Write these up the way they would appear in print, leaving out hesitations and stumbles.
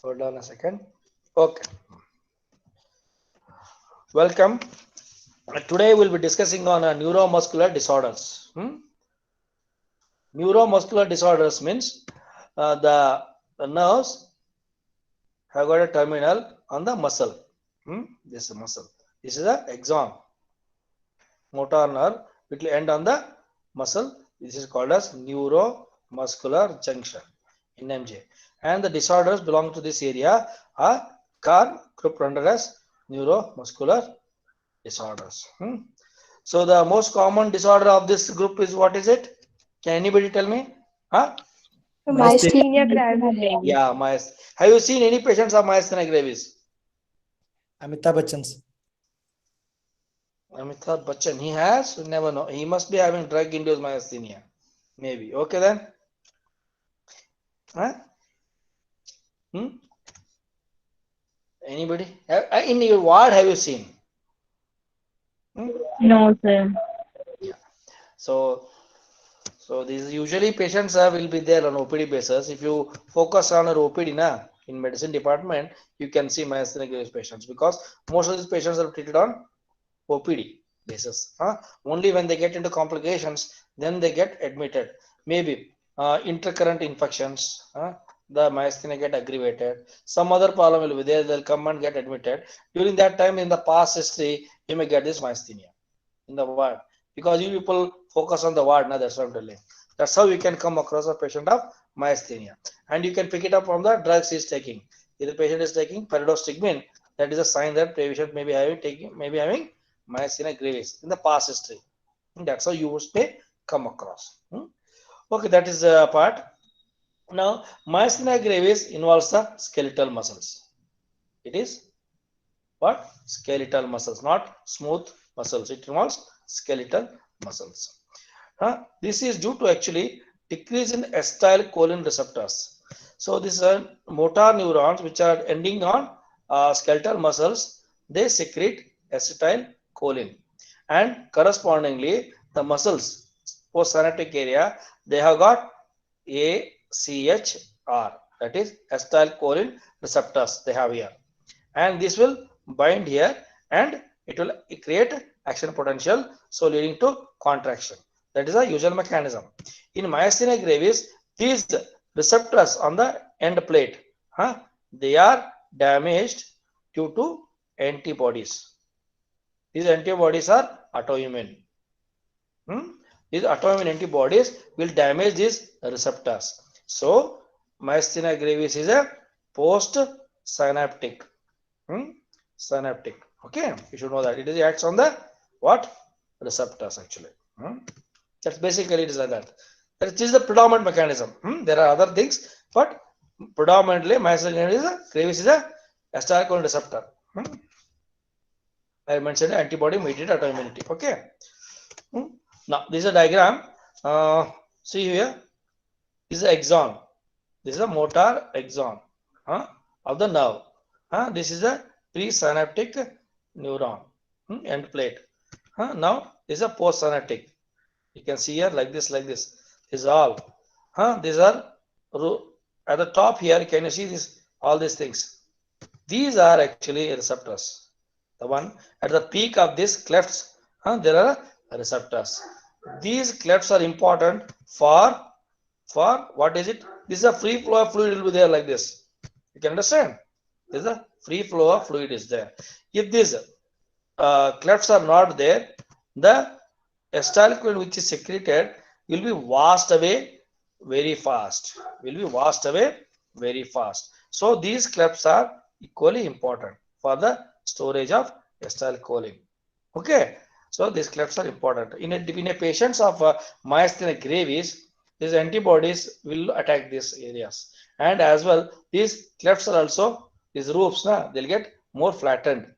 Hold on a second. Okay. Welcome. Today we'll be discussing on neuromuscular disorders. Neuromuscular disorders means the nerves have got a terminal on the muscle. This is muscle. This is the axon. Motor nerve. It will end on the muscle. This is called as neuromuscular junction, NMJ. And the disorders belong to this area are grouped under as neuromuscular disorders. So the most common disorder of this group is what is it? Can anybody tell me? Huh? Myasthenia Myasthenia gravis. gravis. Yeah, have you seen any patients of myasthenia gravis? Amitabh Bachchan's. Amitabh Bachchan, he has? You never know. He must be having drug-induced myasthenia. Maybe. Okay then. Huh? Anybody? In your ward, have you seen? No, sir. Yeah. So these usually patients will be there on OPD basis. If you focus on a OPD in medicine department, you can see myasthenia gravis patients because most of these patients are treated on OPD basis. Only when they get into complications, then they get admitted. Maybe intercurrent infections, the myasthenia get aggravated. Some other problem will be there. They'll come and get admitted. During that time, in the past history, you may get this myasthenia in the ward because you people focus on the ward. That's what I'm telling. That's how you can come across a patient of myasthenia, and you can pick it up from the drugs he's taking. If the patient is taking pyridostigmine, that is a sign that patient may be having myasthenia gravis in the past history. That's how you may come across. Okay, that is a part. Now, myasthenia gravis involves the skeletal muscles. It is what? Skeletal muscles, not smooth muscles. It involves skeletal muscles. This is due to actually decrease in acetylcholine receptors. So these are motor neurons which are ending on skeletal muscles. They secrete acetylcholine, and correspondingly the muscles postsynaptic area, they have got ACHR, that is acetylcholine receptors they have here, and this will bind here and it will create action potential, so leading to contraction. That is a usual mechanism. In myasthenia gravis, these receptors on the end plate, they are damaged due to antibodies. These antibodies are autoimmune. These autoimmune antibodies will damage these receptors. So myasthenia gravis is a post-synaptic. Synaptic. Okay, you should know that it is acts on the what receptors actually. That's basically it is like that. That is the predominant mechanism. There are other things, but predominantly myasthenia gravis is a acetylcholine receptor. I mentioned antibody mediated autoimmunity. Okay. Now this is a diagram. See here. This is axon. This is a motor axon of the nerve. This is a presynaptic neuron end plate. Now this is a postsynaptic. You can see here like this, like this. This is all. These are at the top here. Can you see this? All these things. These are actually receptors. The one at the peak of this clefts, there are receptors. These clefts are important for what is it? This is a free flow of fluid will be there like this. You can understand. This is a free flow of fluid is there. If these clefts are not there, the acetylcholine which is secreted will be washed away very fast. So these clefts are equally important for the storage of acetylcholine. Okay. So these clefts are important. In a patients of myasthenia gravis, these antibodies will attack these areas, and as well these clefts are also these roofs. They'll get more flattened.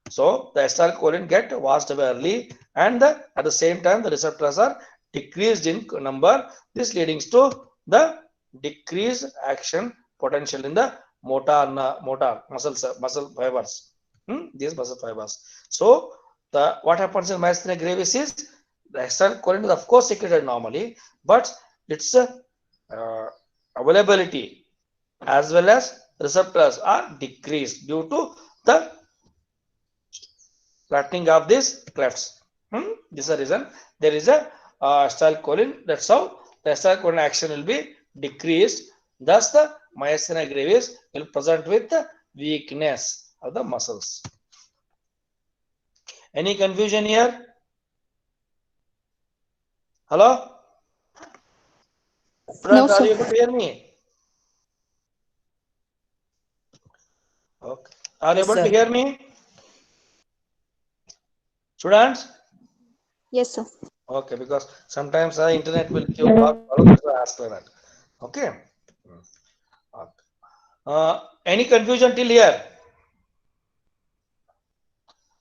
So the acetylcholine get washed away early, and at the same time the receptors are decreased in number. This leading to the decreased action potential in the motor muscle fibers. These muscle fibers. So what happens in myasthenia gravis is the acetylcholine is of course secreted normally, but its availability as well as receptors are decreased due to the flattening of these clefts. This is the reason there is a acetylcholine. That's how the acetylcholine action will be decreased. Thus, the myasthenia gravis will present with the weakness of the muscles. Any confusion here? Hello? No, Are you sir. able to hear me? Okay. Are you Yes, able to sir. hear me? Students? Yes, sir. Okay, because sometimes the internet will give problem, that's why I asked for that. Okay. Any confusion till here?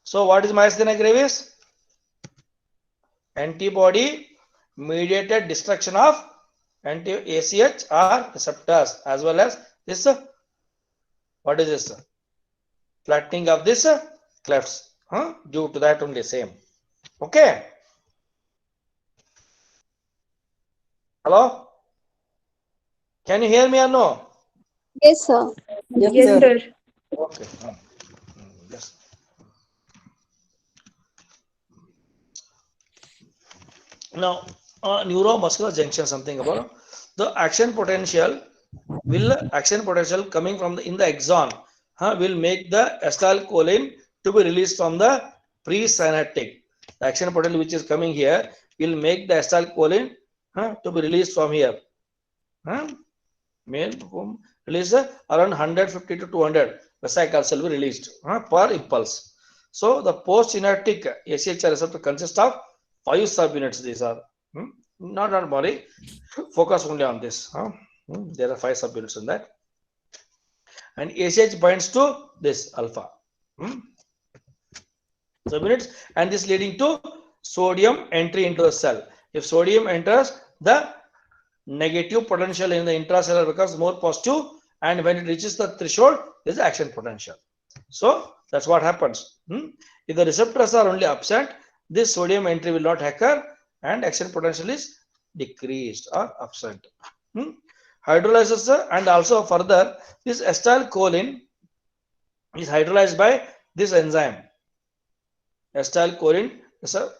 So, what is myasthenia gravis? Antibody mediated destruction of anti-ACH or receptors, as well as this. What is this? Flattening of this clefts. Due to that only same. Okay. Hello? Can you hear me or no? Yes, sir. Yes, Yes, sir. sir. Okay. Yes. Now, neuromuscular junction, something about the action potential coming from in the axon will make the acetylcholine to be released from the presynaptic. The action potential which is coming here will make the acetylcholine to be released from here. Release around 150 to 200 vesicles will be released per impulse. So the postsynaptic ACHR receptor consists of 5 subunits. These are not body. Focus only on this. There are 5 subunits in that, and ACH binds to this alpha subunits, and this leading to sodium entry into the cell. If sodium enters, the negative potential in the intracellular becomes more positive, and when it reaches the threshold, there is action potential. So that's what happens. If the receptors are only absent, this sodium entry will not occur, and action potential is decreased or absent. Hydrolysis, and also further, this acetylcholine is hydrolyzed by this enzyme. Acetylcholine is a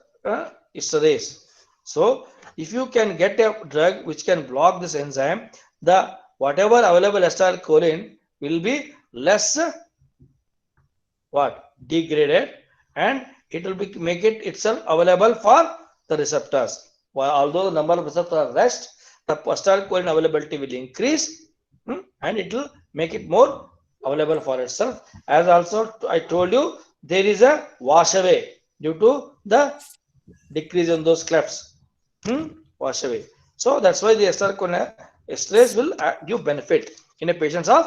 esterase. So if you can get a drug which can block this enzyme, the whatever available acetylcholine will be less degraded, and it will make it itself available for the receptors. Although the number of receptors are less, the acetylcholine availability will increase, and it will make it more available for itself. As also I told you, there is a wash away due to the decrease in those clefts. Wash away. So that's why the acetylcholine esterase will give benefit in a patients of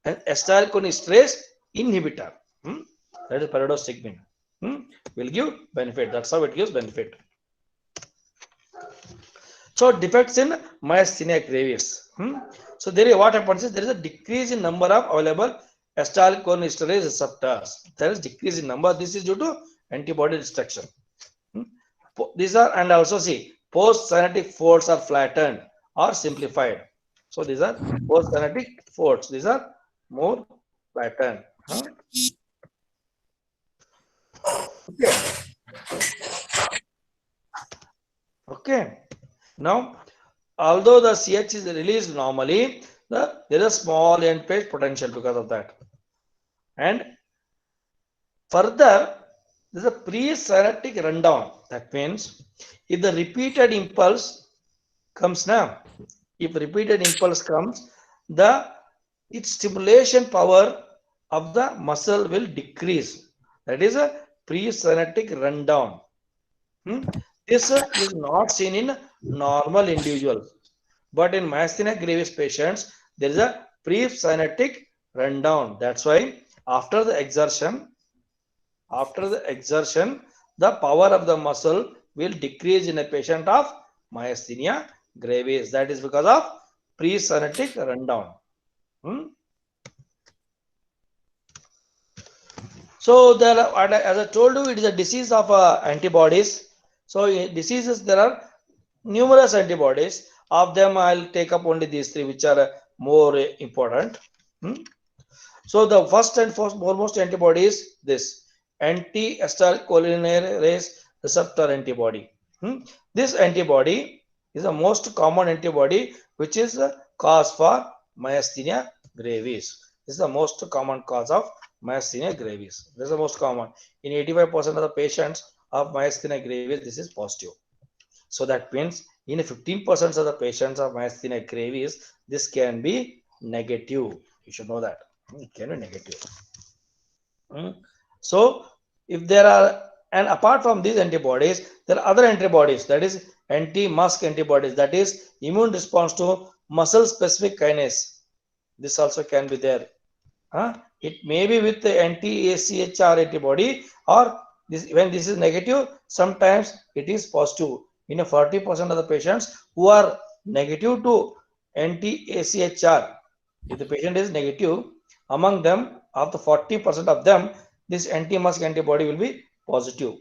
an acetylcholine esterase inhibitor. That is pyridostigmine. Will give benefit. That's how it gives benefit. So defects in myasthenia gravis. So there is what happens is there is a decrease in number of available acetylcholine esterase receptors. There is decrease in number. This is due to antibody destruction. These are, and also see, postsynaptic folds are flattened or simplified. So these are postsynaptic folds. These are more flattened. Okay. Okay. Now, although the CH is released normally, there is a small end page potential because of that. And further, there is a presynaptic rundown. That means if the repeated impulse comes now, if repeated impulse comes, its stimulation power of the muscle will decrease. That is a presynaptic rundown. This is not seen in normal individuals, but in myasthenia gravis patients, there is a presynaptic rundown. That's why after the exertion, the power of the muscle will decrease in a patient of myasthenia gravis. That is because of presynaptic rundown. So there, as I told you, it is a disease of antibodies. So in diseases, there are numerous antibodies. Of them, I'll take up only these 3, which are more important. So the first and foremost antibody is this anti-acetylcholinesterase receptor antibody. This antibody is the most common antibody which is the cause for myasthenia gravis. This is the most common cause of myasthenia gravis. This is the most common. In 85% of the patients of myasthenia gravis, this is positive. So that means in 15% of the patients of myasthenia gravis, this can be negative. You should know that. It can be negative. So if there are, and apart from these antibodies, there are other antibodies, that is anti-MuSK antibodies, that is immune response to muscle specific kinase. This also can be there. It may be with the anti-AChR antibody, or this, when this is negative, sometimes it is positive. In a 40% of the patients who are negative to anti-AChR, if the patient is negative, among them, of the 40% of them, this anti-MuSK antibody will be positive.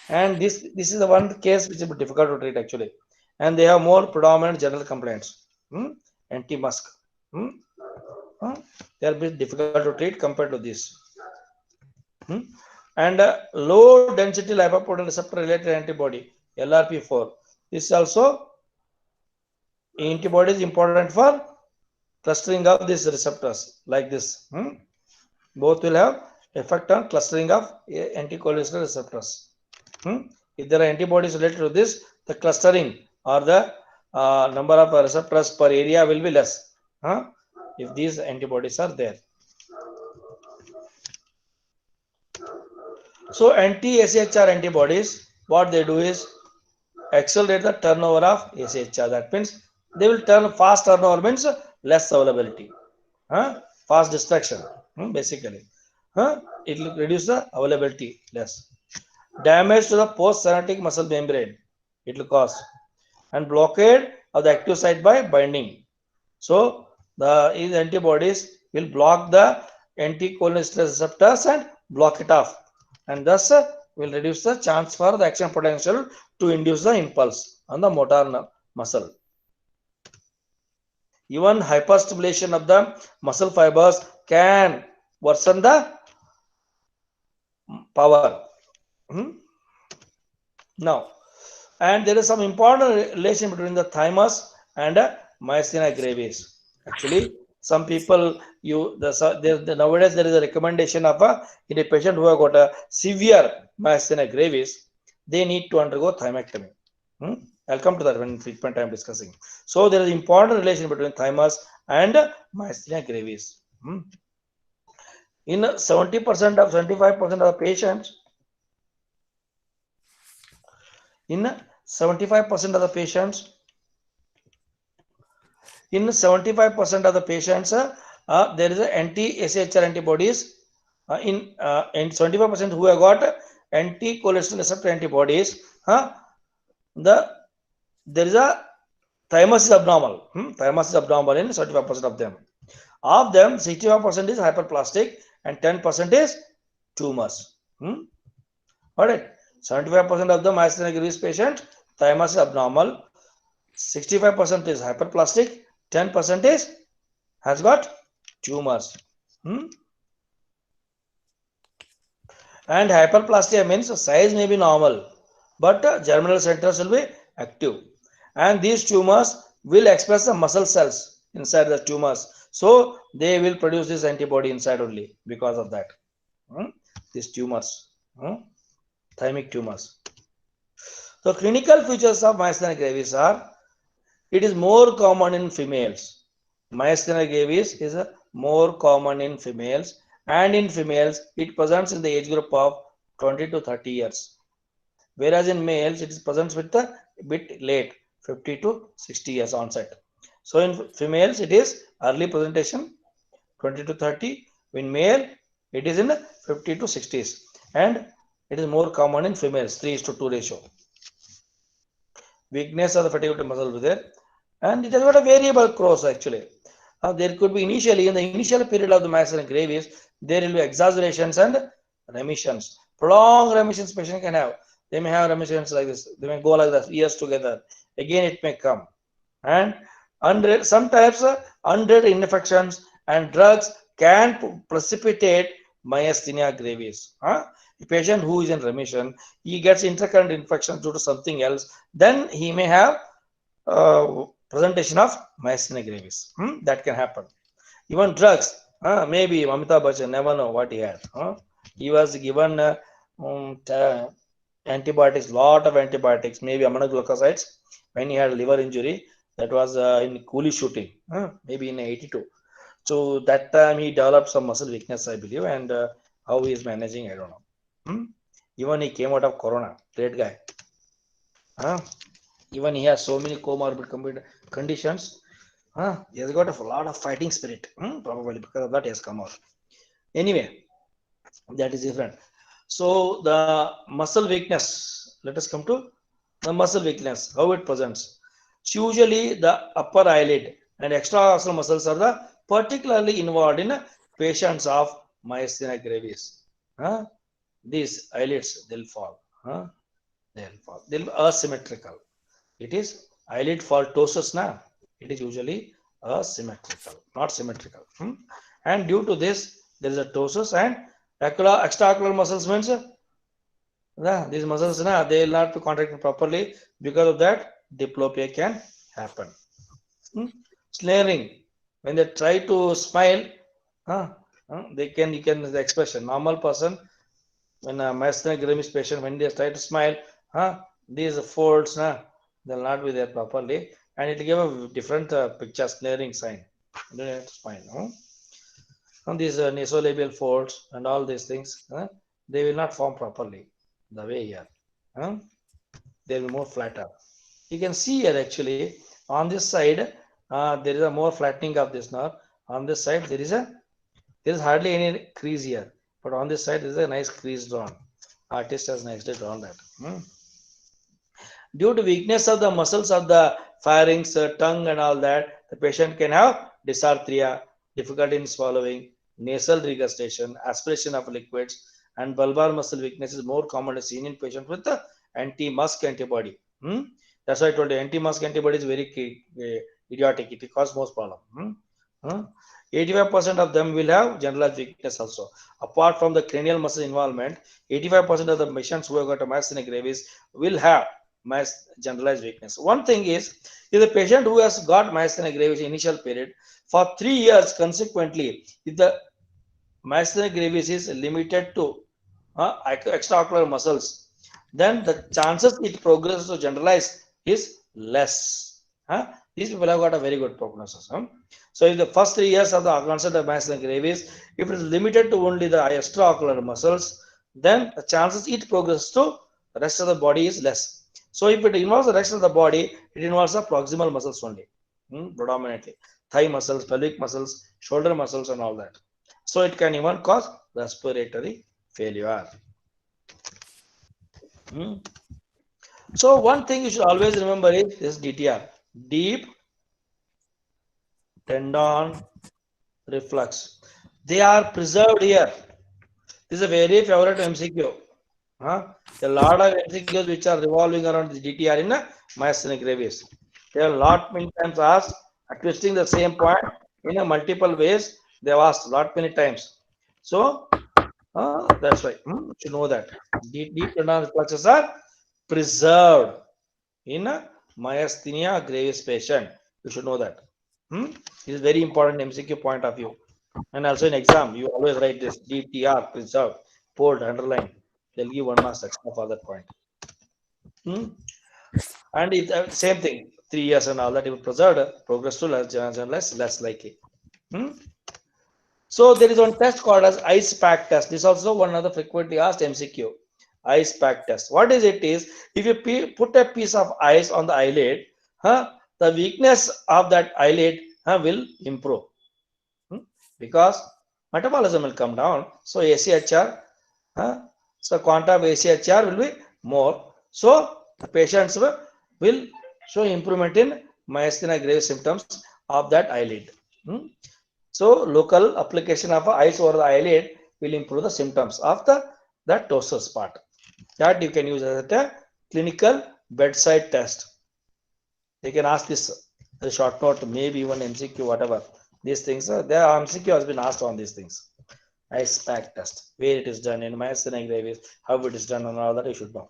And this is the one case which is difficult to treat actually. And they have more predominant general complaints. Anti-MuSK. They are a bit difficult to treat compared to this. And low density lipoprotein receptor related antibody, LRP4. This is also antibody is important for clustering of these receptors like this. Both will have effect on clustering of anticholinesterase receptors. If there are antibodies related to this, the clustering or the number of receptors per area will be less. If these antibodies are there. So anti-AChR antibodies, what they do is accelerate the turnover of AChR. That means they will turn fast turnover means less availability, fast destruction, basically. It will reduce the availability less. Damage to the post-synaptic muscle membrane it will cause, and blockade of the active site by binding. So these antibodies will block the anticholinesterase receptors and block it off, and thus will reduce the chance for the action potential to induce the impulse on the motor muscle. Even hyperstimulation of the muscle fibers can worsen the power. Now, and there is some important relation between the thymus and myasthenia gravis. Actually, some people nowadays there is a recommendation of in a patient who have got a severe myasthenia gravis, they need to undergo thymectomy. I'll come to that when treatment I'm discussing. So there is important relation between thymus and myasthenia gravis. In 70% of 75% of the patients, in 75% of the patients, there is an anti-AChR antibodies. In 75% who have got anti-cholesterol receptor antibodies, there is a thymus is abnormal. Thymus is abnormal in 75% of them. Of them, 65% is hyperplastic and 10% is tumors. All right. 75% of the myasthenia gravis patients, thymus is abnormal. 65% is hyperplastic. 10% has got tumors. And hyperplastia means size may be normal, but germinal centers will be active. And these tumors will express the muscle cells inside the tumors. So they will produce this antibody inside only because of that. These tumors, thymic tumors. So clinical features of myasthenia gravis are, it is more common in females. Myasthenia gravis is more common in females, and in females it presents in the age group of 20 to 30 years. Whereas in males it is presents with a bit late, 50 to 60 years onset. So in females it is early presentation, 20 to 30. In male it is in 50 to 60s, and it is more common in females, 3:2 ratio. Weakness of the fatigued muscle will be there, and it has got a variable course actually. There could be initially, in the initial period of the myasthenia gravis, there will be exaggerations and remissions. Prolonged remissions patient can have. They may have remissions like this. They may go like this years together. Again, it may come. And sometimes undetected infections and drugs can precipitate myasthenia gravis. A patient who is in remission, he gets intercurrent infection due to something else, then he may have presentation of myasthenia gravis. That can happen. Even drugs, maybe Amitabh Bachchan never know what he had. He was given antibiotics, lot of antibiotics, maybe aminoglycosides when he had liver injury. That was in Coolie shooting, maybe in 82. So that time he developed some muscle weakness, I believe, and how he is managing, I don't know. Even he came out of Corona, great guy. Even he has so many comorbid conditions. He has got a lot of fighting spirit, probably because of that he has come out. Anyway, that is different. So the muscle weakness, let us come to the muscle weakness, how it presents. So usually the upper eyelid and extraocular muscles are the particularly involved in patients of myasthenia gravis. These eyelids, they'll fall. They'll fall. They'll be asymmetrical. It is eyelid ptosis now. It is usually asymmetrical, not symmetrical. And due to this, there is a ptosis, and extraocular muscles means these muscles they will not be contracted properly. Because of that, diplopia can happen. Snaring, when they try to smile, they can the expression normal person when a myasthenia gravis patient when they try to smile, these folds they'll not be there properly, and it will give a different picture, snaring sign. You don't have to smile. And these nasolabial folds and all these things, they will not form properly the way here. They will be more flatter. You can see here actually on this side there is a more flattening of this nerve. On this side there is hardly any crease here, but on this side there is a nice crease drawn. Artist has nicely drawn that. Due to weakness of the muscles of the pharynx, tongue and all that, the patient can have dysarthria, difficulty in swallowing, nasal regurgitation, aspiration of liquids, and bulbar muscle weakness is more commonly seen in patients with the anti-musk antibody. That's why I told you anti-musk antibody is very idiotic. It causes most problem. 85% of them will have generalized weakness also. Apart from the cranial muscle involvement, 85% of the patients who have got a myasthenia gravis will have generalized weakness. One thing is, if the patient who has got myasthenia gravis initial period for 3 years consequently, if the myasthenia gravis is limited to extraocular muscles, then the chances it progresses to generalize is less. These people have got a very good prognosis. So if the first 3 years of the onset of myasthenia gravis, if it is limited to only the extraocular muscles, then the chances it progresses to the rest of the body is less. So if it involves the rest of the body, it involves the proximal muscles only, predominantly thigh muscles, pelvic muscles, shoulder muscles, and all that. So it can even cause respiratory failure. So one thing you should always remember is this DTR, deep tendon reflux. They are preserved here. This is a very favorite MCQ. A lot of MCQs which are revolving around the DTR in myasthenia gravis. They are a lot many times asked, twisting the same point in a multiple ways. They have asked a lot many times. So that's why you should know that deep tendon reflexes are preserved in a myasthenia gravis patient. You should know that. It is very important MCQ point of view. And also in exam, you always write this DTR preserved, bold, underline. They'll give 1 mark extra for that point. And it's same thing, 3 years and all that, if preserved, progress to less likely. So there is one test called as ice pack test. This is also one of the frequently asked MCQ. Ice pack test. What is it is, if you put a piece of ice on the eyelid, the weakness of that eyelid will improve. Because metabolism will come down. So ACHR, so quanta of ACHR will be more. So the patients will show improvement in myasthenia gravis symptoms of that eyelid. So local application of ice over the eyelid will improve the symptoms of the ptosis part. That you can use as a clinical bedside test. They can ask this as a short note, maybe even MCQ, whatever. These things, their MCQ has been asked on these things. ICE-PAC test, where it is done in myasthenia gravis, how it is done, and all that you should know.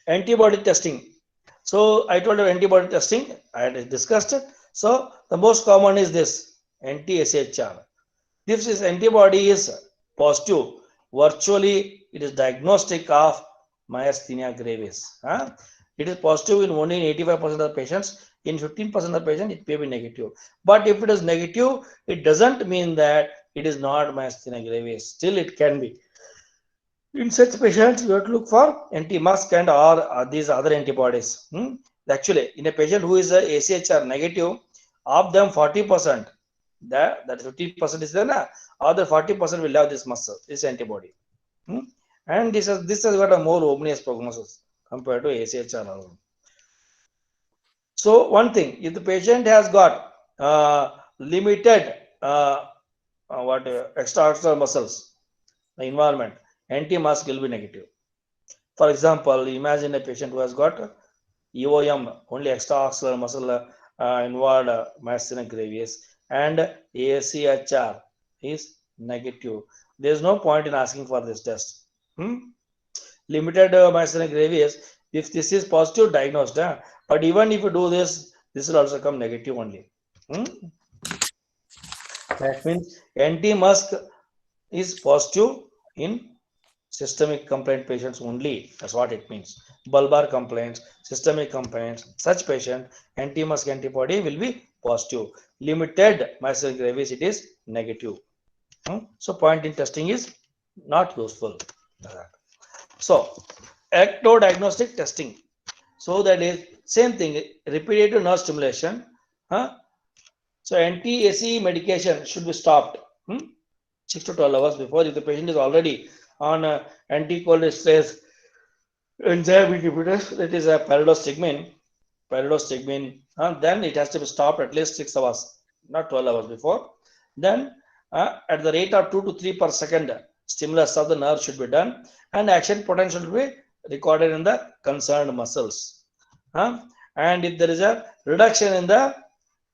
Antibody testing. So I told you antibody testing, I had discussed it. So the most common is this anti-SHR. If this antibody is positive, virtually it is diagnostic of myasthenia gravis. It is positive in only 85% of the patients. In 15% of the patients, it may be negative. But if it is negative, it doesn't mean that it is not myasthenia gravis. Still, it can be. In such patients, you have to look for anti-mask and or these other antibodies. Actually, in a patient who is a ACHR negative, of them 40%, that 50% is there, other 40% will have this muscle, this antibody. And this has got a more ominous prognosis compared to ACHR. So one thing, if the patient has got limited extraocular muscles, the environment, anti-mask will be negative. For example, imagine a patient who has got EOM, only extraocular muscle involved myasthenia gravis, and ACHR is negative. There is no point in asking for this test. Limited myasthenia gravis, if this is positive, diagnosed. But even if you do this, this will also come negative only. That means anti-mask is positive in systemic complaint patients only. That's what it means. Bulbar complaints, systemic complaints, such patient, anti-mask antibody will be positive. Limited myasthenia gravis, it is negative. So point in testing is not useful. So ectodiagnostic testing. So that is same thing, repetitive nerve stimulation. So anti-ACE medication should be stopped 6 to 12 hours before. If the patient is already on anticholinesterase enzyme inhibitors, that is a pyridostigmine, then it has to be stopped at least 6 hours, not 12 hours before. Then at the rate of 2 to 3 per second, stimulus of the nerve should be done, and action potential should be recorded in the concerned muscles. And if there is a reduction in the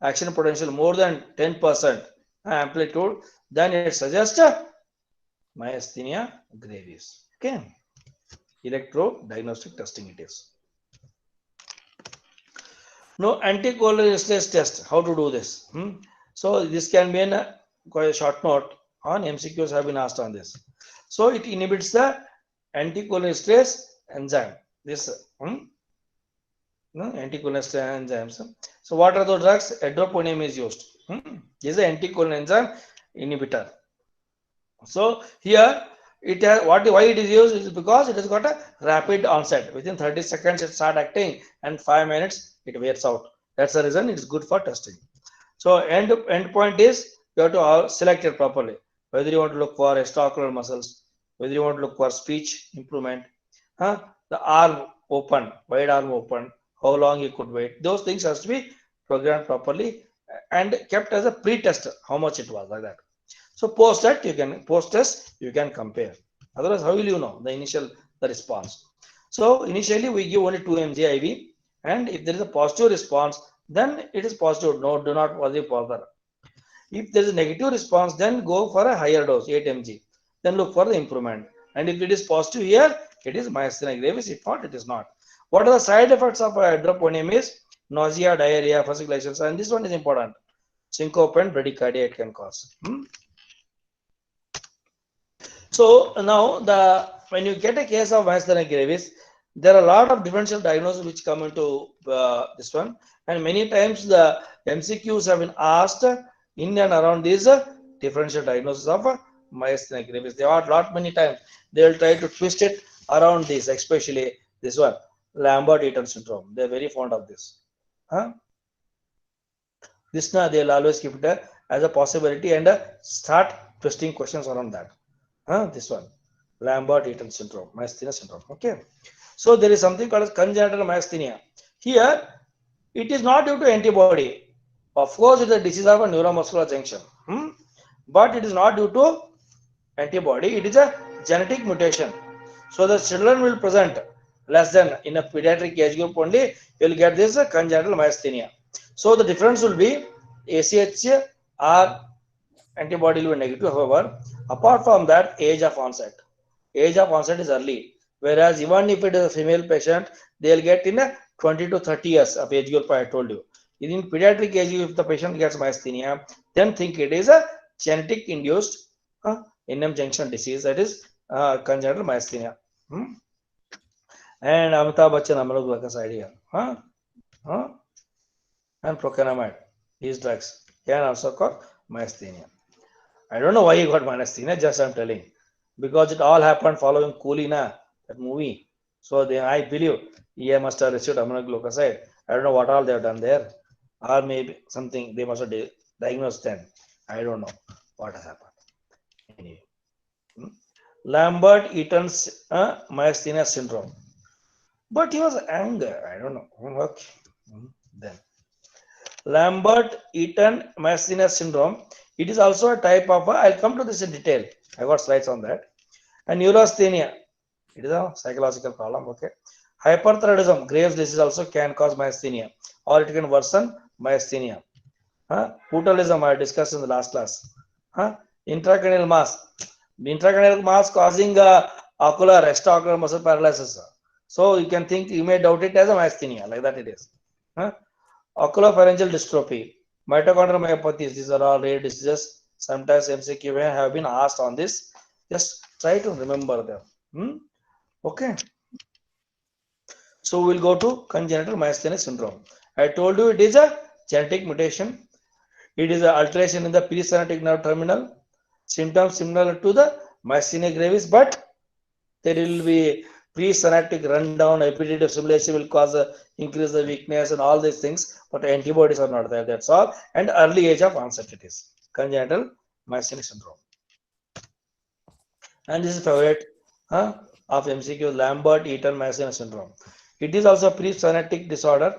action potential more than 10% amplitude, then it suggests myasthenia gravis. Okay, electrodiagnostic testing it is. No, anticholinesterase test. How to do this? So this can be quite a short note on MCQs have been asked on this. So it inhibits the anticholinesterase enzyme. This anticholinesterase enzymes. So what are the drugs? Edroponem is used. This is an anticholine enzyme inhibitor. So here it has why it is used is because it has got a rapid onset. Within 30 seconds it starts acting, and 5 minutes it wears out. That's the reason it's good for testing. So end point is you have to select it properly. Whether you want to look for extraocular muscles, whether you want to look for speech improvement, the arm open, wide arm open, how long you could wait. Those things has to be programmed properly and kept as a pre-test, how much it was, like that. So post test you can compare. Otherwise, how will you know the response? So initially we give only 2 mg IV, and if there is a positive response, then it is positive. No, do not worry further. If there is a negative response, then go for a higher dose, 8 mg. Then look for the improvement. And if it is positive here, it is myasthenia gravis. If not, it is not. What are the side effects of hydroponium is nausea, diarrhea, fasciculations, and this one is important. Syncope and bradycardia it can cause. So now when you get a case of myasthenia gravis, there are a lot of differential diagnoses which come into this one, and many times the MCQs have been asked in and around these differential diagnosis of myasthenia gravis. They are not many times they will try to twist it around this, especially this one, Lambert-Eaton syndrome. They are very fond of this. This now they will always keep it as a possibility and start twisting questions around that. This one, Lambert-Eaton syndrome, myasthenia syndrome. Okay, so there is something called as congenital myasthenia. Here, it is not due to antibody. Of course, it is a disease of a neuromuscular junction, but it is not due to antibody. It is a genetic mutation. So the children will present less than in a pediatric age group only. You will get this congenital myasthenia. So the difference will be ACH or antibody will be negative. However, apart from that, age of onset is early. Whereas even if it is a female patient, they'll get in a 20 to 30 years of age group. I told you. In pediatric age, if the patient gets myasthenia, then think it is a genetic induced NM junction disease, that is congenital myasthenia. And Amitabh Bachchan amlodipine idea, and procainamide, these drugs can also cause myasthenia. I don't know why he got myasthenia, just I'm telling, because it all happened following Coolina, that movie. So then I believe he must have received aminoglycoside. I don't know what all they have done there, or maybe something they must have diagnosed then. I don't know what has happened. Anyway, Lambert-Eaton's myasthenia syndrome, but he was anger. I don't know. Okay, then Lambert-Eaton myasthenia syndrome. It is also a type of. I'll come to this in detail. I got slides on that. And neurasthenia. It is a psychological problem. Okay. Hyperthyroidism, Graves' disease also can cause myasthenia, or it can worsen myasthenia. Botulism, I discussed in the last class. Intracranial mass. Intracranial mass causing ocular, extraocular muscle paralysis. So you can think, you may doubt it as a myasthenia, like that it is. Oculopharyngeal dystrophy, mitochondrial myopathies, these are all rare diseases. Sometimes MCQ have been asked on this. Just try to remember them. Okay. So we'll go to congenital myasthenia syndrome. I told you it is a genetic mutation. It is an alteration in the presynaptic nerve terminal. Symptoms similar to the myasthenia gravis, but there will be presynaptic rundown, appetitive stimulation will cause increase the weakness and all these things, but antibodies are not there. That's all. And early age of onset it is congenital myasthenia syndrome. And this is favorite of MCQ, Lambert-Eaton myasthenia syndrome. It is also a presynaptic disorder.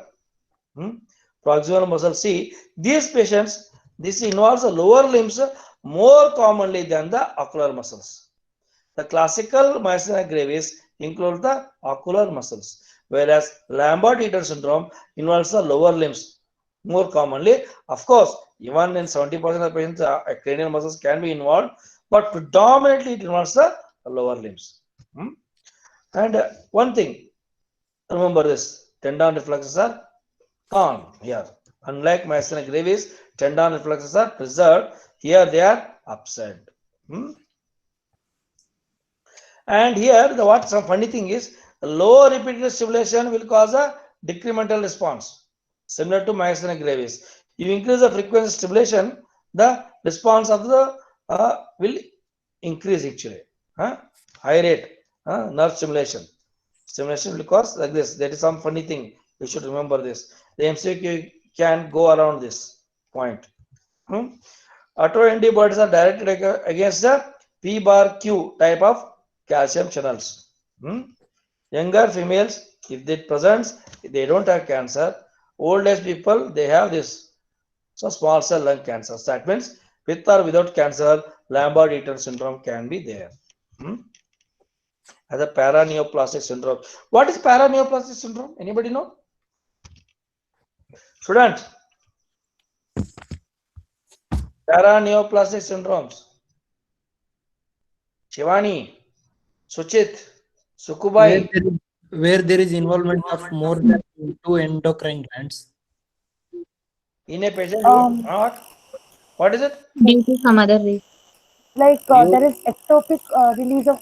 Proximal muscle. See, these patients, this involves the lower limbs more commonly than the ocular muscles. The classical myasthenia gravis includes the ocular muscles, whereas Lambert-Eaton syndrome involves the lower limbs more commonly. Of course, even in 70% of patients, cranial muscles can be involved, but predominantly it involves the lower limbs. And one thing, remember this, tendon reflexes are gone here. Unlike myasthenia gravis, tendon reflexes are preserved. Here they are absent. And here, some funny thing is, low repeated stimulation will cause a decremental response, similar to myasthenia gravis. You increase the frequency of stimulation, the response of the will increase actually. High rate nerve stimulation. Stimulation will cause like this. That is some funny thing. You should remember this. The MCQ can go around this point. Autoantibodies are directed against the P bar Q type of calcium channels. Younger females, if it presents, they don't have cancer. Old age people, they have this. So small cell lung cancer. So that means with or without cancer, Lambert-Eaton syndrome can be there. As a paraneoplastic syndrome. What is paraneoplastic syndrome? Anybody know? Students. Paraneoplastic syndromes. Shivani, Suchit, Sukubai. Where there is involvement of more than 2 endocrine glands. In a patient, what is it? Due to some other reason. Like there is ectopic release of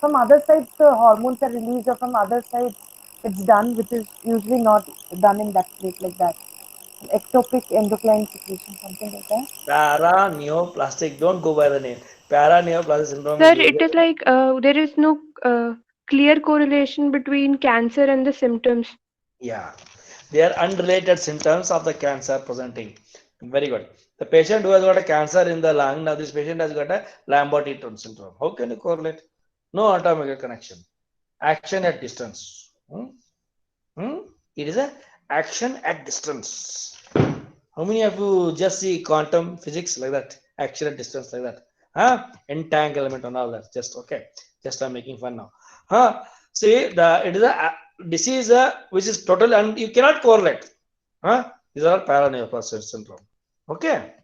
from other sides the hormones are released, or from other sides it's done, which is usually not done in that place like that. Ectopic endocrine secretion, something like that. Paraneoplastic. Don't go by the name. Paraneoplastic syndrome. Sir, it is like there is no clear correlation between cancer and the symptoms. Yeah, they are unrelated symptoms of the cancer presenting. Very good. The patient who has got a cancer in the lung, now this patient has got a Lambert-Eaton syndrome. How can you correlate? No automatic connection. Action at distance. It is a action at distance. How many of you just see quantum physics like that? Action at distance like that. Entanglement and all that. Just okay. Just I'm making fun now. See, it is a disease which is totally, and you cannot correlate. These are paraneoplastic syndrome. Okay.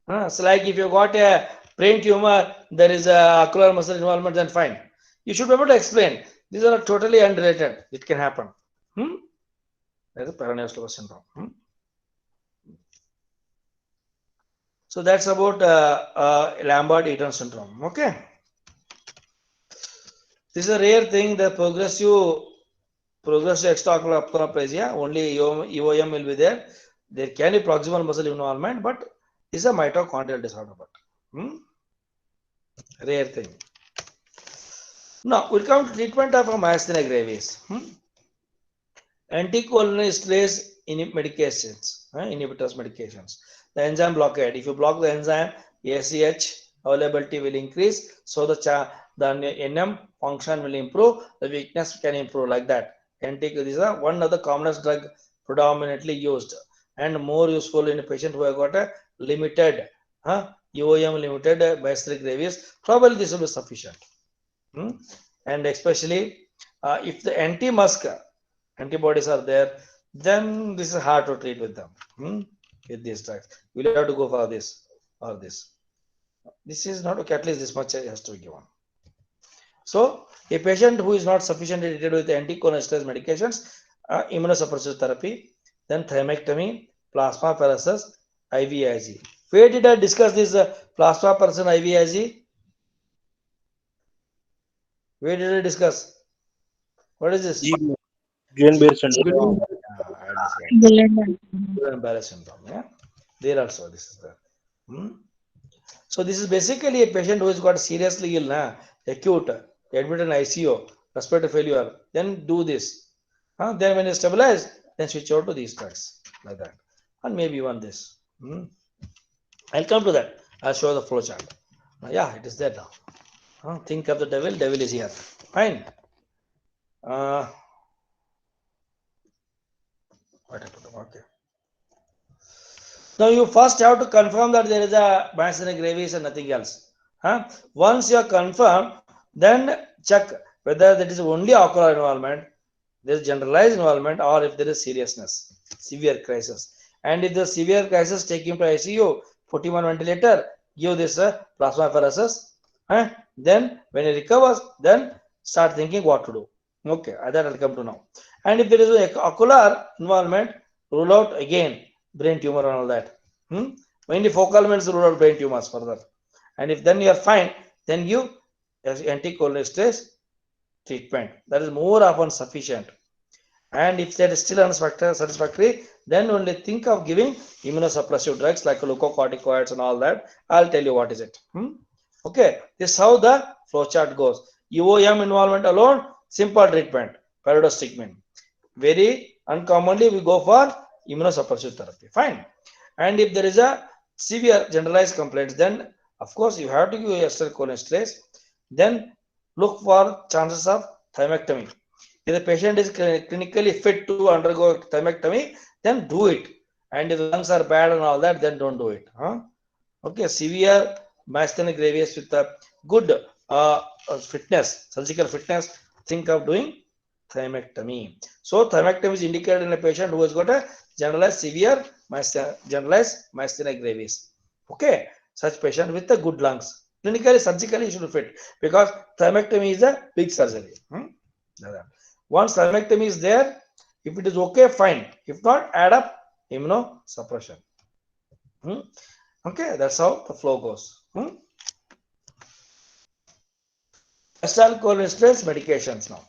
So like if you got a brain tumor, there is a ocular muscle involvement, then fine. You should be able to explain. These are totally unrelated. It can happen. That is paraneoplastic syndrome. So that's about Lambert-Eaton syndrome. Okay. This is a rare thing. The progressive extraocular ophthalmoplegia, only EOM will be there. There can be proximal muscle involvement, but this is a mitochondrial disorder. But rare thing. Now we'll come to treatment of myasthenia gravis. Anticholinesterase medications, inhibitors medications. The enzyme blockade. If you block the enzyme, ACH availability will increase, so the NM function will improve, the weakness can improve, like that. This is one of the commonest drug predominantly used and more useful in a patient who have got a limited EOM limited myasthenia gravis. Probably this will be sufficient. And especially if the anti-MuSK antibodies are there, then this is hard to treat with them. With these drugs, we'll have to go for this or this. This is not okay, at least this much has to be given. So a patient who is not sufficiently treated with anticholinesterase medications, immunosuppressive therapy, then thymectomy, plasmapheresis, IVIG. Where did I discuss this plasmapheresis and IVIG? Where did I discuss? What is this? Guillain-Barré syndrome. Guillain-Barré syndrome. Yeah, there also this is there. So this is basically a patient who has got seriously ill, acute, admitted in ICU, respiratory failure. Then do this. Then when you stabilize, then switch over to these drugs, like that, and maybe even this. I'll come to that. I'll show the flow chart. Yeah, it is there now. Think of the devil. Devil is here. Fine. Okay. Now you first have to confirm that there is a myasthenia gravis and nothing else. Once you are confirmed, then check whether that is only ocular involvement, there is generalized involvement, or if there is seriousness, severe crisis. And if the severe crisis, take him to ICU, put him on ventilator, give this plasmapheresis. Then when he recovers, then start thinking what to do. Okay, that I'll come to now. And if there is an ocular involvement, rule out again brain tumor and all that. Mainly focal elements, rule out brain tumors further. And if then you are fine, then give anticholinesterase treatment. That is more often sufficient. And if that is still unsatisfactory, then only think of giving immunosuppressive drugs like glucocorticoids and all that. I'll tell you what is it. Okay, this is how the flowchart goes. EOM involvement alone, simple treatment, pyridostigmine. Very uncommonly, we go for immunosuppressive therapy. Fine. And if there is a severe generalized complaints, then of course you have to give acetylcholinesterase. Then look for chances of thymectomy. If the patient is clinically fit to undergo thymectomy, then do it. And if the lungs are bad and all that, then don't do it. Okay, severe myasthenia gravis with a good fitness, surgical fitness, think of doing thymectomy. So thymectomy is indicated in a patient who has got a generalized severe generalized myasthenia gravis. Okay, such patient with the good lungs. Clinically, surgically, you should fit, because thymectomy is a big surgery. Once thymectomy is there, if it is okay, fine. If not, add up immunosuppression. Okay, that's how the flow goes. Acetylcholinesterase medications now.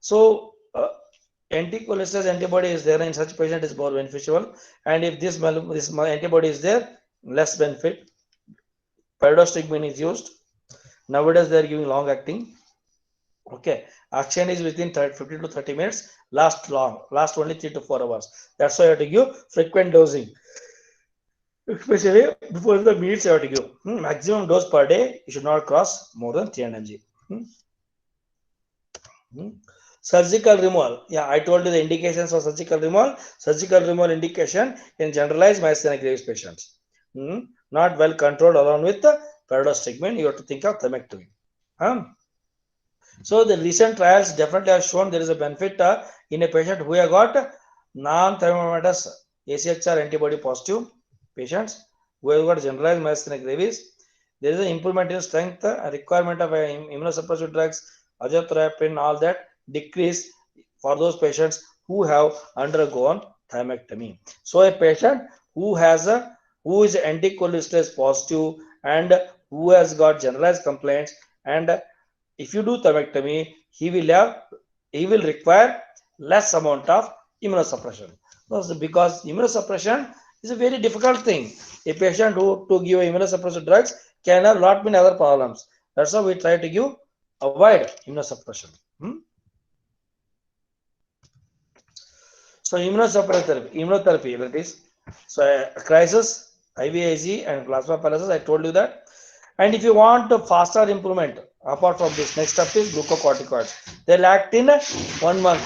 So anticholinesterase antibody is there in such patient is more beneficial, and if this antibody is there, less benefit. Pyridostigmine is used. Nowadays they are giving long acting. Okay, action is within 15 to 30 minutes. Last only 3 to 4 hours. That's why you have to give frequent dosing. Especially before the meals, you have to give maximum dose per day. You should not cross more than 300 mg. Surgical removal. Yeah, I told you the indications for surgical removal. Surgical removal indication in generalized myasthenia gravis patients. Not well controlled along with the pyridostigmine. You have to think of thymectomy. So the recent trials definitely have shown there is a benefit in a patient who have got non-thymomatous AChR antibody positive patients who have got generalized myasthenia gravis. There is an improvement in strength, a requirement of immunosuppressive drugs, azathioprine, all that decrease for those patients who have undergone thymectomy. So a patient who is anticholesterase positive and who has got generalized complaints, and if you do thymectomy, he will require less amount of immunosuppression. Because immunosuppression is a very difficult thing. A patient who to give immunosuppressive drugs can have lot many other problems. That's why we try to avoid immunosuppression. So immunotherapy that is. So crisis, IVIG and plasma paralysis, I told you that. And if you want a faster improvement, apart from this, next step is glucocorticoids. They'll act in 1 month,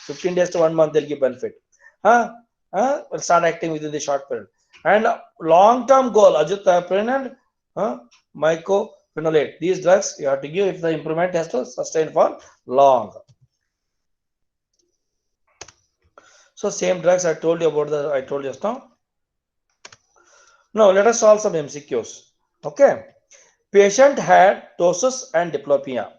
15 days to 1 month, they'll give benefit. Will start acting within the short period. And long-term goal, azathioprine and mycophenolate. These drugs you have to give if the improvement has to sustain for long. So same drugs I told you about I told you just now. Now let us solve some MCQs. Okay. Patient had ptosis and diplopia,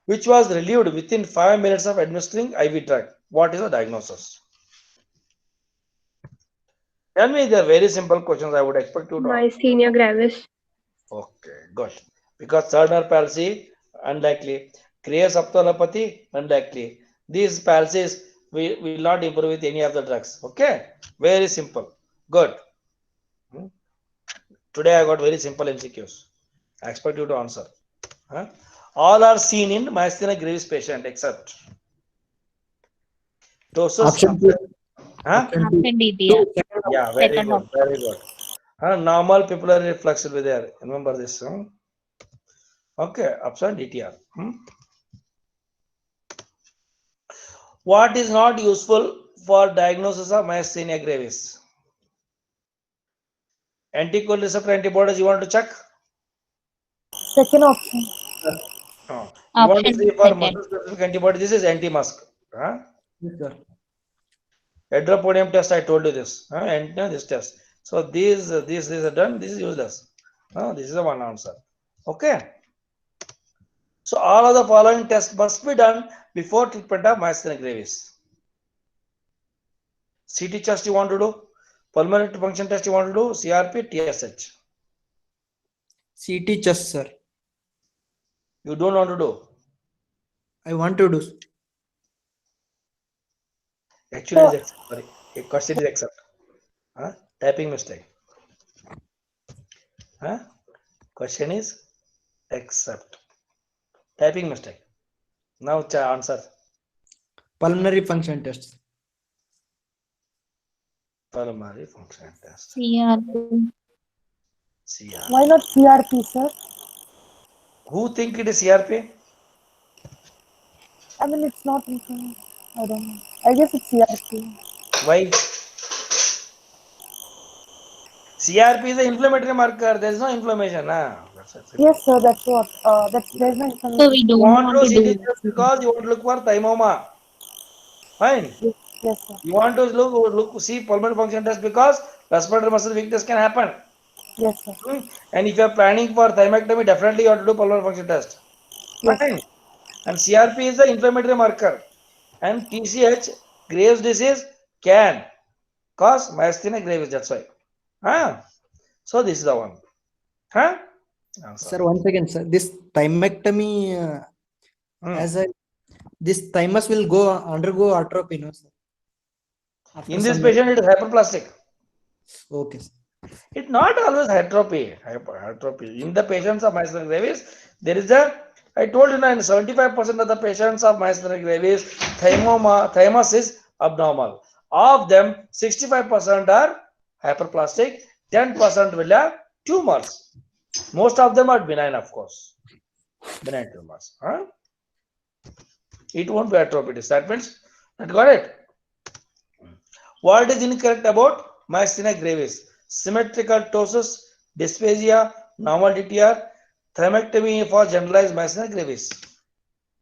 which was relieved within 5 minutes of administering IV drug. What is the diagnosis? Tell me, they are very simple questions. I would expect you to answer. Myasthenia gravis. Okay, good. Because Turner palsy, unlikely. Crias ophthalmopathy, unlikely. These palsies will not improve with any of the drugs. Okay, very simple. Good. Today I got very simple MCQs. I expect you to answer. All are seen in myasthenia gravis patient except ptosis. Option two. Option D, dear. Yeah, very Second good, very good. Normal pupillary reflex will be there. Remember this. Okay, option DTR. What is not useful for diagnosis of myasthenia gravis? Anticoagulation receptor antibodies you want to check? Second option. No. You want to Option see for second. muscle specific antibody? This is anti-musk. Yes, sir. Hydropodium test, I told you this. And this test. So these are done. This is useless. This is the one answer. Okay. So all of the following tests must be done before treatment of myasthenia gravis. CT test you want to do, pulmonary function test you want to do, CRP, TSH. CT chest, sir. You don't want to do. I want to do. Actually, it's sorry. A question is accept. Typing mistake. Question is accept. Typing mistake. Now answer. Pulmonary function test. Pulmonary function test. CRP. CRP. Why not CRP, sir? Who think it is CRP? I mean, it's not inflammation. I don't know. I guess it's CRP. Why? CRP is the inflammatory marker. There is no inflammation. Yes, sir. That's what. There's no inflammation. So we don't You want want to to CT do. test because you want to look for thymoma. Fine. Yes, sir. You want to see pulmonary function test because respiratory muscle weakness can happen. Yes, sir. And if you are planning for thymectomy, definitely you have to do pulmonary function test. Yes. Fine. And CRP is the inflammatory marker. And TCH, Graves' disease, can cause myasthenia gravis. That's why. So this is the one. Sir, one second, sir. This thymectomy, this thymus will undergo atrophy, no, sir? After In this some- patient, it is hyperplastic. Okay, sir. It's not always hypertrophy. In the patients of myasthenia gravis, there is I told you now, in 75% of the patients of myasthenia gravis, thymus is abnormal. Of them, 65% are hyperplastic, 10% will have tumors. Most of them are benign, of course. Benign tumors. It won't be atrophy. That means, that got it. What is incorrect about myasthenia gravis? Symmetrical ptosis, dysphagia, normal DTR, thymectomy for generalized myasthenia gravis.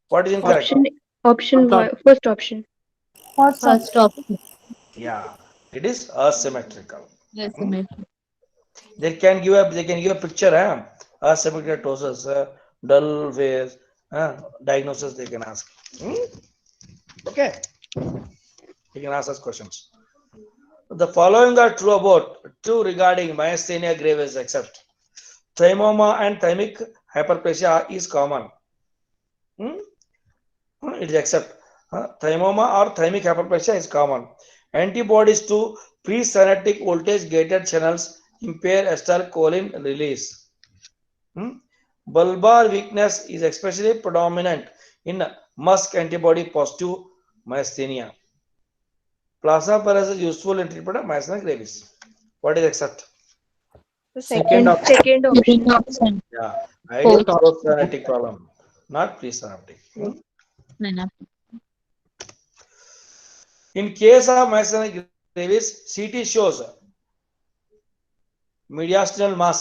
What is incorrect? Option first option. First First option. Yeah. It is asymmetrical. Yes, They can give a picture, asymmetrical ptosis, dull phase, diagnosis they can ask. Okay, you can ask us questions. The following are true regarding myasthenia gravis, except thymoma and thymic hyperplasia is common. It is except thymoma or thymic hyperplasia is common. Antibodies to pre-synaptic voltage gated channels impair acetylcholine release. Bulbar weakness is especially predominant in MuSK antibody positive myasthenia. Plasmapheresis is useful in treatment of myasthenia gravis. What is except? The Second option. second option. Second option. Yeah, ideal post-synaptic problem, not pre-synaptic. In case of myasthenia gravis, CT shows mediastinal mass.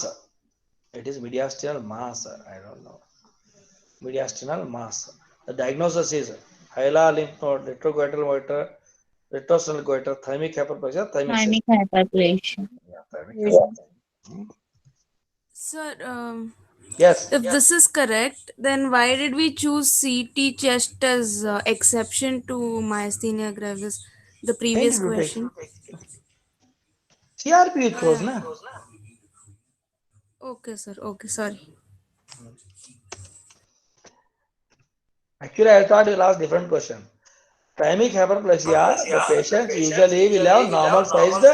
It is mediastinal mass. I don't know. Mediastinal mass. The diagnosis is hylar lymph node, retrogoital goiter, retrosternal goiter, thymic hyperplasia, Thymic hyperplasia. Yeah, thymic hyperplasia. Sir, Yes. if this is correct, then why did we choose CT chest as exception to myasthenia gravis? The previous question. CRP you chose, na? Okay, sir. Okay, sorry. Actually, I thought you'll ask different question. Thymic hyperplasia, the patient usually will have normal sized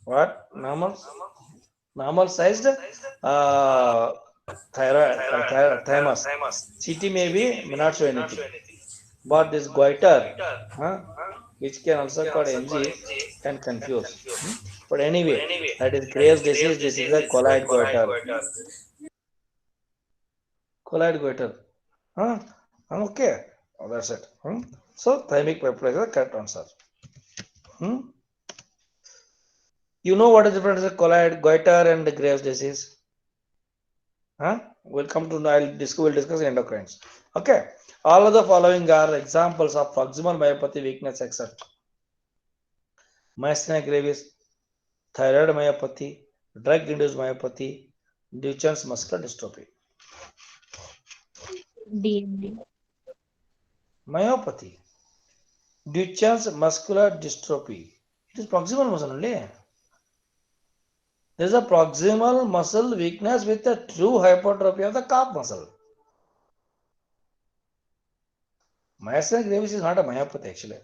what? Normal sized thymus. CT may not show anything. But this goiter, which can also called MG, can confuse. But anyway, that is Graves' disease. This is a colloid goiter. Colloid goiter. Okay. Oh, that's it. So thymic hyperplasia is the correct answer. You know what is the difference between colloid goiter and the Graves' disease? We'll come to we'll discuss endocrines. Okay. All of the following are examples of proximal myopathy weakness except myasthenia gravis, thyroid myopathy, drug-induced myopathy, Duchenne's muscular dystrophy. DMD. Myopathy, Duchenne's muscular dystrophy. It is proximal muscle only. There is a proximal muscle weakness with a true hypertrophy of the calf muscle. Myasthenia gravis is not a myopathy actually.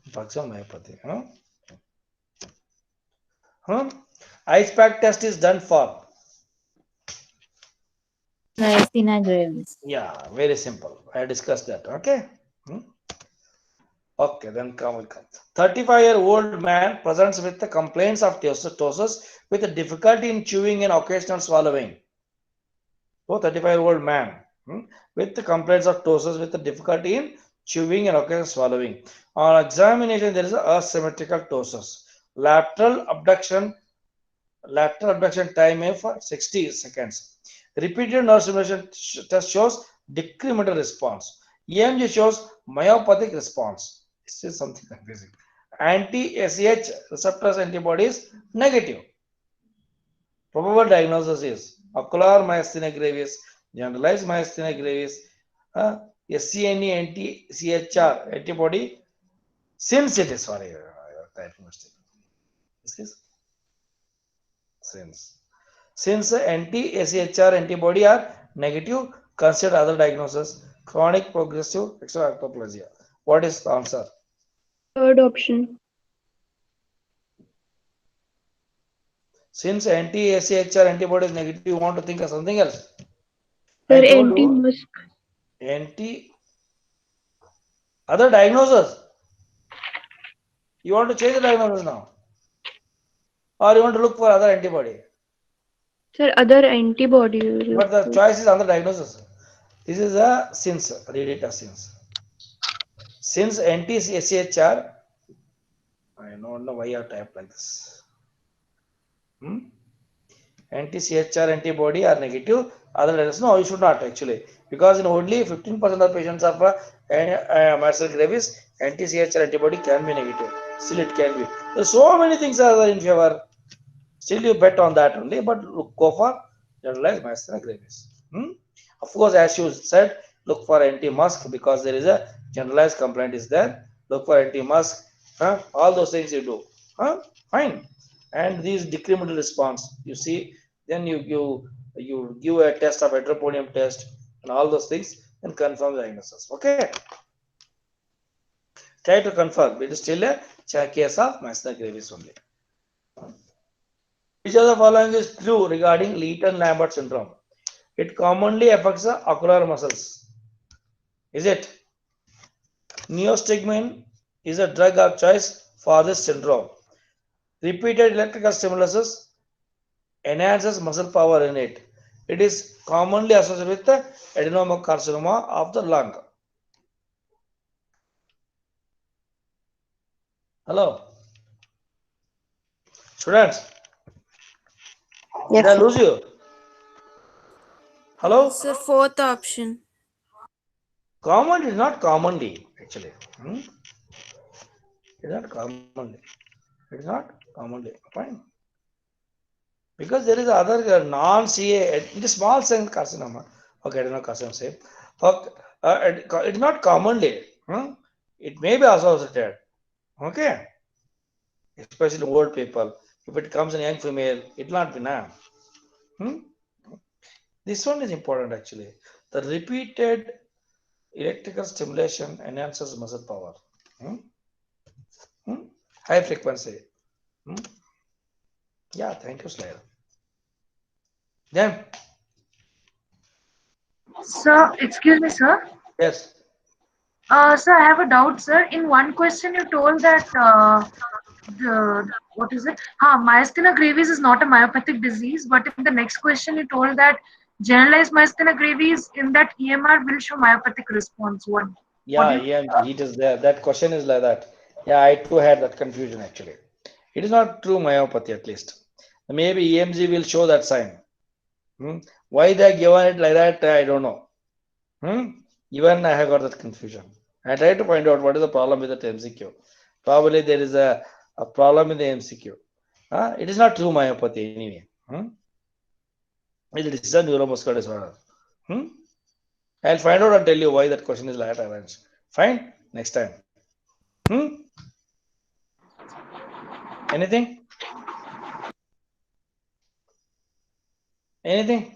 Proximal myopathy. Ice pack test is done for. Myasthenia gravis. Yeah, very simple. I discussed that. Okay. Okay, then come. 35-year-old man presents with the complaints of ptosis with a difficulty in chewing and occasional swallowing. 35-year-old man with the complaints of ptosis with the difficulty in chewing and occasional swallowing. On examination, there is a asymmetrical ptosis. Lateral abduction time for 60 seconds. Repeated nerve stimulation test shows decremental response. EMG shows myopathic response. This is something amazing. Anti-ACH receptors antibodies negative. Probable diagnosis is ocular myasthenia gravis, generalized myasthenia gravis, SCNE anti-CHR antibody. Since it is typing mistake. This is since anti-ACHR antibody are negative, consider other diagnosis. Chronic progressive extrahyperplasia. What is the answer? Third option. Since anti-ACHR antibody is negative, you want to think of something else? Sir, anti-MuSK. Other diagnosis. You want to change the diagnosis now? Or you want to look for other antibody? Sir, other antibody. But the choice is other diagnosis. This is a since. Read it as since. Since anti-ACHR, I don't know why you have typed like this. Anti-CHR antibody are negative. Other diagnosis, no, you should not actually. Because in only 15% of patients of myasthenia gravis, anti-CHR antibody can be negative. Still it can be. There's so many things are there in favor. Still you bet on that only, but look, go for generalized myasthenia gravis. Of course, as you said, look for anti-musk because there is a generalized complaint is there. Look for anti-musk. All those things you do. Fine. And these decremental response, you see, then you give a test of heteroponium test and all those things and confirm the diagnosis. Okay. Try to confirm. It is still a case of myasthenia gravis only. Which of the following is true regarding Leighton-Lambert syndrome? It commonly affects the ocular muscles. Is it? Neostigmine is a drug of choice for this syndrome. Repeated electrical stimuluses enhances muscle power in it. It is commonly associated with the adenocarcinoma of the lung. Hello, students. Yes, Did I sir. lose you? Hello? Sir, fourth option. Common is not commonly, actually. It is not commonly. It is not commonly. Fine. Because there is other non-CA, it is small cell carcinoma. Okay, adenocarcinoma, say. Okay, it is not commonly. It may be associated. Okay. Especially old people. If it comes in young female, it will not be now. This one is important actually. The repeated electrical stimulation enhances muscle power. High frequency. Yeah, thank you, Slayer. Then, Sir, excuse me, sir. yes. Sir, I have a doubt, sir. In one question, you told that what is it? Myasthenia gravis is not a myopathic disease, but in the next question, you told that generalized myasthenia gravis in that EMR will show myopathic response. What Yeah, do you? yeah, it is there. That question is like that. Yeah, I too had that confusion actually. It is not true myopathy at least. Maybe EMG will show that sign. Why they given it like that, I don't know. Even I have got that confusion. I tried to find out what is the problem with that MCQ. Probably there is a problem in the MCQ. It is not true myopathy anyway. It is a neuromuscular disorder. I'll find out and tell you why that question is like that arranged. Fine, next time. Anything? Anything?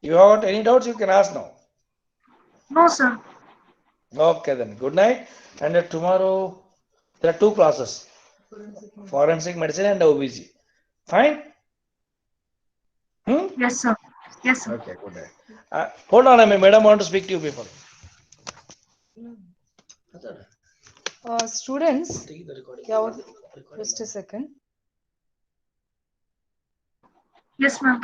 You have any doubts, you can ask now. No, sir. Okay then, good night. And tomorrow, there are two classes. Forensic medicine and OBG. Fine? Yes, sir. Yes, sir. Okay, good night. Hold on, madam want to speak to you people. Students, just a second. Yes, ma'am.